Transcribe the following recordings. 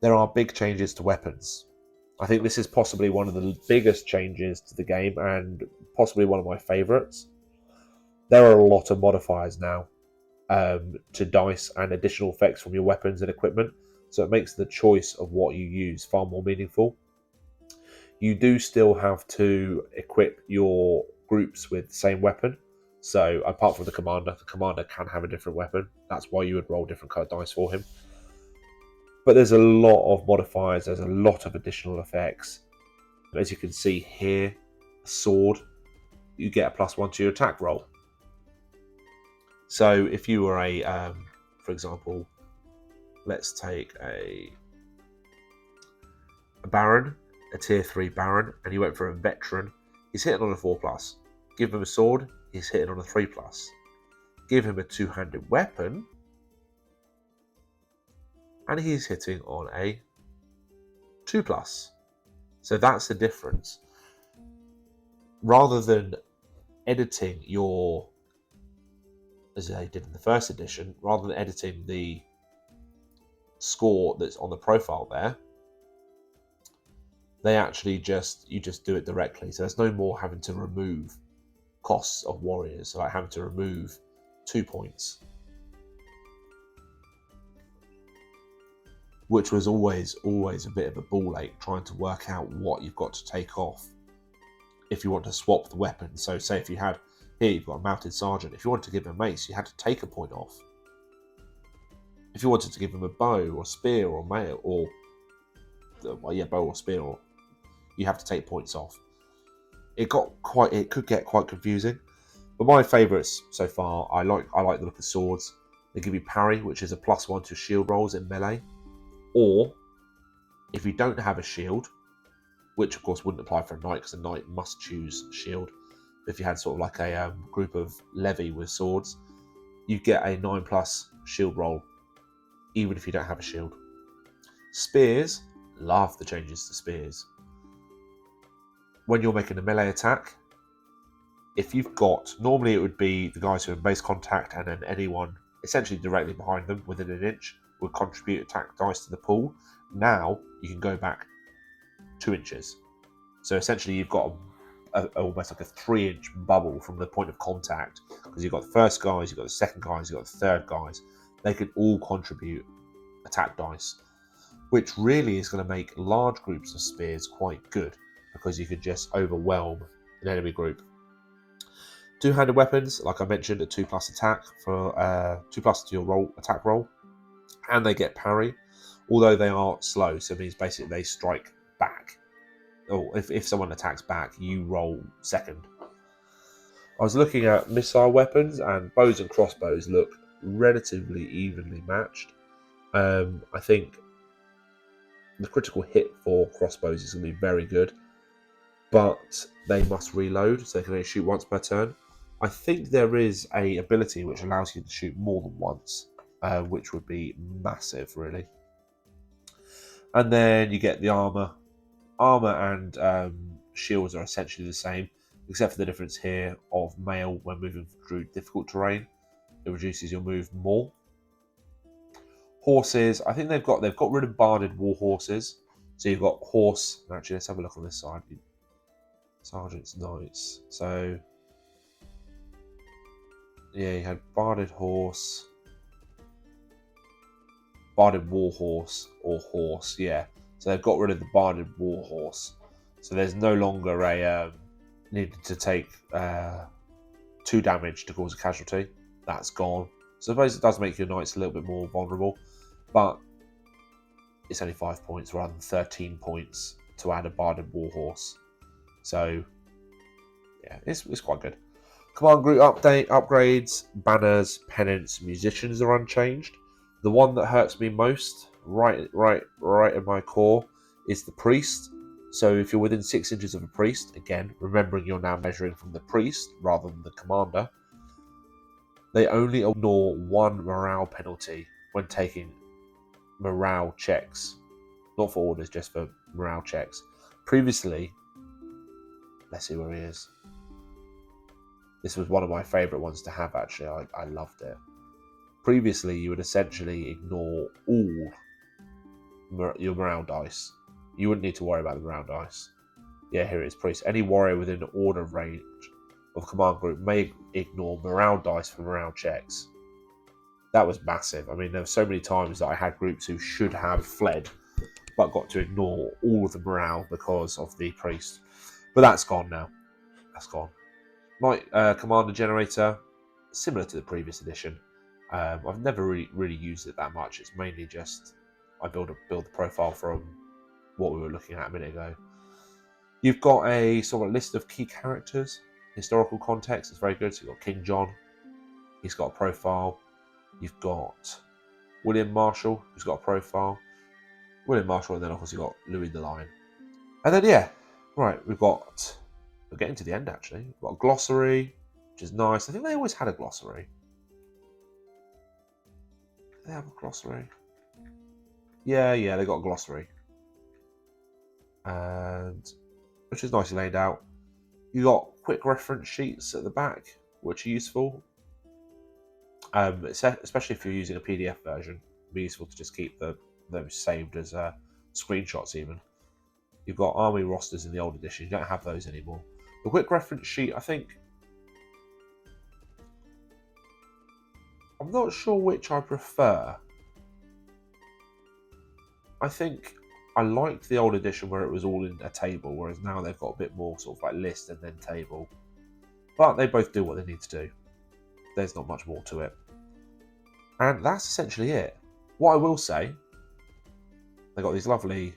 there are big changes to weapons. I think this is possibly one of the biggest changes to the game and possibly one of my favourites. There are a lot of modifiers now to dice and additional effects from your weapons and equipment, so it makes the choice of what you use far more meaningful. You do still have to equip your groups with the same weapon. So apart from the commander can have a different weapon. That's why you would roll different coloured dice for him. But there's a lot of modifiers, there's a lot of additional effects. As you can see here, a sword, you get a +1 to your attack roll. So if you were for example, let's take a Baron, a tier 3 Baron, and he went for a Veteran, he's hitting on a 4+. Give him a sword, he's hitting on a 3+. Give him a two-handed weapon, and he's hitting on a 2+. So that's the difference. Rather than editing your, as they did in the first edition, rather than editing the score that's on the profile there, they actually you just do it directly. So there's no more having to remove costs of warriors, so like having to remove 2 points, which was always a bit of a ball ache trying to work out what you've got to take off if you want to swap the weapon. So say if you had, here you've got a mounted sergeant, if you wanted to give him a mace, you had to take a point off. If you wanted to give him a bow or spear or mail or bow or spear, or you have to take points off. It could get quite confusing. But my favourites so far, I like the look of swords. They give you parry, which is a +1 to shield rolls in melee. Or if you don't have a shield, which of course wouldn't apply for a knight because a knight must choose shield. If you had sort of like a group of levy with swords, you get a 9+ shield roll, even if you don't have a shield. Spears, love the changes to spears. When you're making a melee attack, if you've got, normally it would be the guys who are in base contact, and then anyone essentially directly behind them within an inch would contribute attack dice to the pool. Now you can go back 2 inches. So essentially you've got almost like a 3-inch bubble from the point of contact, because you've got the first guys, you've got the second guys, you've got the third guys. They can all contribute attack dice, which really is going to make large groups of spears quite good, because you could just overwhelm an enemy group. Two-handed weapons, like I mentioned, a 2+ attack for 2+ to your attack roll, and they get parry, although they are slow, so it means basically they strike back. Or if someone attacks back, you roll second. I was looking at missile weapons, and bows and crossbows look relatively evenly matched. I think the critical hit for crossbows is going to be very good, but they must reload, so they can only shoot once per turn. I think there is a ability which allows you to shoot more than once, which would be massive, really. And then you get the armor. Armor and shields are essentially the same, except for the difference here of mail when moving through difficult terrain. It reduces your move more. Horses, I think they've got rid of barded war horses. So you've got horse. Actually, let's have a look on this side. Sergeants, knights. So yeah, you had barded horse, barded war horse, or horse. Yeah. So they've got rid of the barded war horse. So there's no longer a needed to take 2 damage to cause a casualty. That's gone. So I suppose it does make your knights a little bit more vulnerable, but it's only 5 points rather than 13 points to add a barded war horse. So yeah, it's quite good. Command group update, upgrades, banners, pennants, musicians are unchanged. The one that hurts me most, right in my core, is the priest. So if you're within 6 inches of a priest, again, remembering you're now measuring from the priest rather than the commander, they only ignore 1 morale penalty when taking morale checks. Not for orders, just for morale checks. Previously, let's see where he is. This was one of my favourite ones to have, actually. I loved it. Previously, you would essentially ignore all your morale dice. You wouldn't need to worry about the morale dice. Yeah, here it is, priest. Any warrior within order range of command group may ignore morale dice for morale checks. That was massive. I mean, there were so many times that I had groups who should have fled, but got to ignore all of the morale because of the priest. But that's gone now. That's gone. My commander generator, similar to the previous edition. I've never really used it that much. It's mainly just I build the profile from what we were looking at a minute ago. You've got a sort of list of key characters, historical context. It's very good. So you've got King John. He's got a profile. You've got William Marshall, who's got a profile. William Marshall, and then of course you've got Louis the Lion. And then yeah, right, we're getting to the end actually. We've got a glossary, which is nice. I think they always had a glossary. Did they have a glossary? Yeah, they got a glossary. And which is nicely laid out. You got quick reference sheets at the back, which are useful. Especially if you're using a PDF version, it'd be useful to just keep those saved as screenshots even. You've got army rosters in the old edition. You don't have those anymore. The quick reference sheet, I think, I'm not sure which I prefer. I think I liked the old edition where it was all in a table, whereas now they've got a bit more sort of like list and then table. But they both do what they need to do. There's not much more to it. And that's essentially it. What I will say, they've got these lovely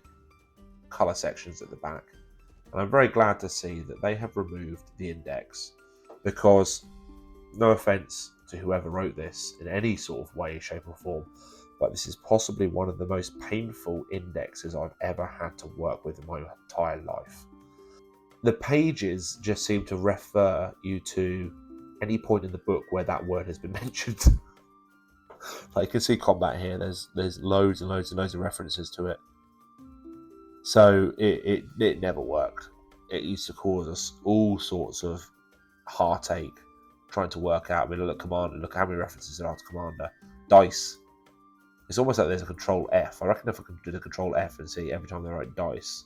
colour sections at the back. And I'm very glad to see that they have removed the index, because no offence to whoever wrote this in any sort of way, shape or form, but this is possibly one of the most painful indexes I've ever had to work with in my entire life. The pages just seem to refer you to any point in the book where that word has been mentioned. Like you can see combat here, there's loads and loads and loads of references to it. So it never worked. It used to cause us all sorts of heartache trying to work out. I mean, look, Commander, look how many references there are to Commander. Dice. It's almost like there's a Control F. I reckon if I could do the Control F and see every time they write dice,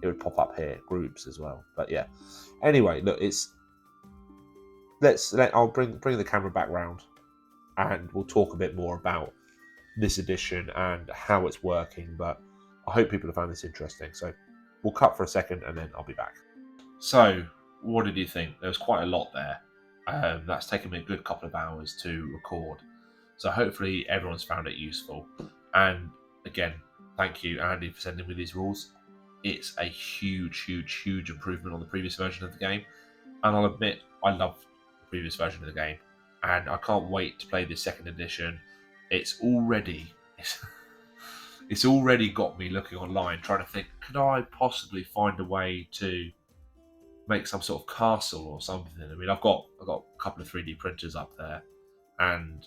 it would pop up here. Groups as well. But yeah. Anyway, look, I'll bring the camera back round, and we'll talk a bit more about this edition and how it's working. But I hope people have found this interesting. So we'll cut for a second and then I'll be back. So what did you think? There was quite a lot there. That's taken me a good couple of hours to record. So hopefully everyone's found it useful. And again, thank you, Andy, for sending me these rules. It's a huge, huge, huge improvement on the previous version of the game. And I'll admit, I love the previous version of the game. And I can't wait to play this second edition. It's already got me looking online, trying to think, could I possibly find a way to make some sort of castle or something? I mean, I've got a couple of 3D printers up there, and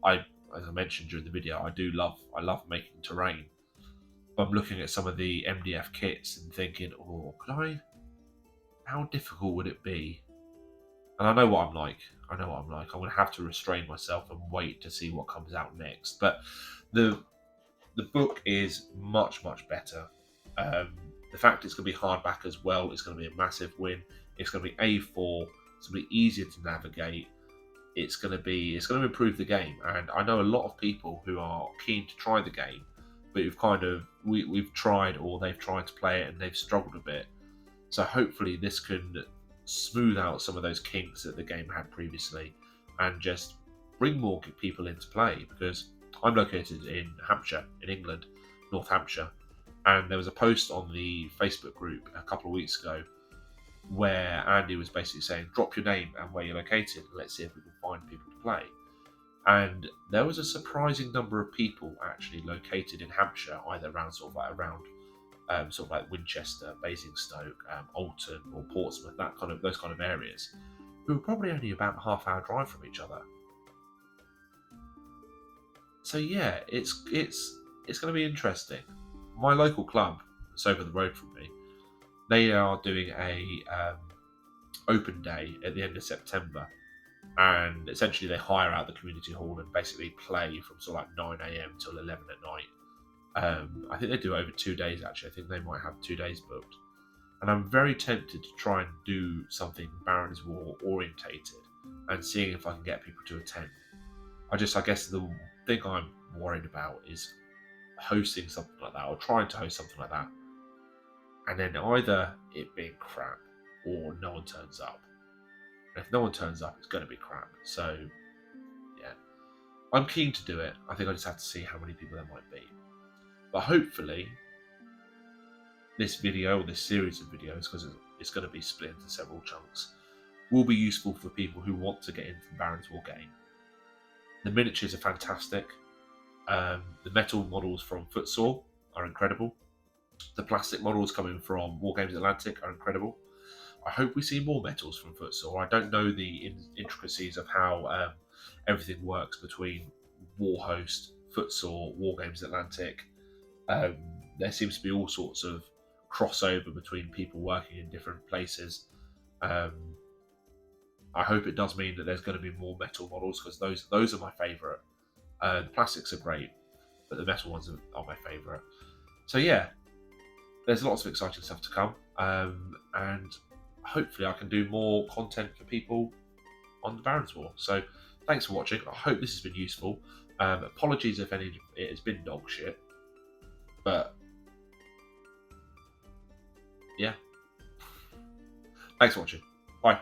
as I mentioned during the video, I love making terrain. I'm looking at some of the MDF kits and thinking, how difficult would it be? And I know what I'm like. I'm going to have to restrain myself and wait to see what comes out next. But the book is much, much better. The fact it's going to be hardback as well is going to be a massive win. It's going to be A4. It's going to be easier to navigate. It's going to improve the game. And I know a lot of people who are keen to try the game, but we've tried, or they've tried to play it and they've struggled a bit. So hopefully this can smooth out some of those kinks that the game had previously and just bring more people into play, because I'm located in Hampshire, in England, North Hampshire, and there was a post on the Facebook group a couple of weeks ago where Andy was basically saying, drop your name and where you're located, and let's see if we can find people to play. And there was a surprising number of people actually located in Hampshire, either around Winchester, Basingstoke, Alton, or Portsmouth, those kind of areas, who are probably only about a half-hour drive from each other. So yeah, it's going to be interesting. My local club, that's over the road from me, they are doing a open day at the end of September, and essentially they hire out the community hall and basically play from sort of like 9 a.m. till 11 at night. I think they do it over 2 days, actually. I think they might have 2 days booked. And I'm very tempted to try and do something Barons War orientated and seeing if I can get people to attend. I guess the thing I'm worried about is hosting something like that, or trying to host something like that, and then either it being crap or no one turns up. And if no one turns up, it's going to be crap. So, yeah. I'm keen to do it. I think I just have to see how many people there might be. But hopefully, this video, or this series of videos, because it's going to be split into several chunks, will be useful for people who want to get into the Barons War game. The miniatures are fantastic. The metal models from Footsore are incredible. The plastic models coming from Wargames Atlantic are incredible. I hope we see more metals from Footsore. I don't know the intricacies of how everything works between Warhost, Footsore, Wargames Atlantic. There seems to be all sorts of crossover between people working in different places. I hope it does mean that there's going to be more metal models, because those are my favourite. The plastics are great, but the metal ones are my favourite. So yeah, there's lots of exciting stuff to come, and hopefully I can do more content for people on the Barons War. So thanks for watching. I hope this has been useful. Apologies if any of it has been dog shit, but yeah. Thanks for watching. Bye.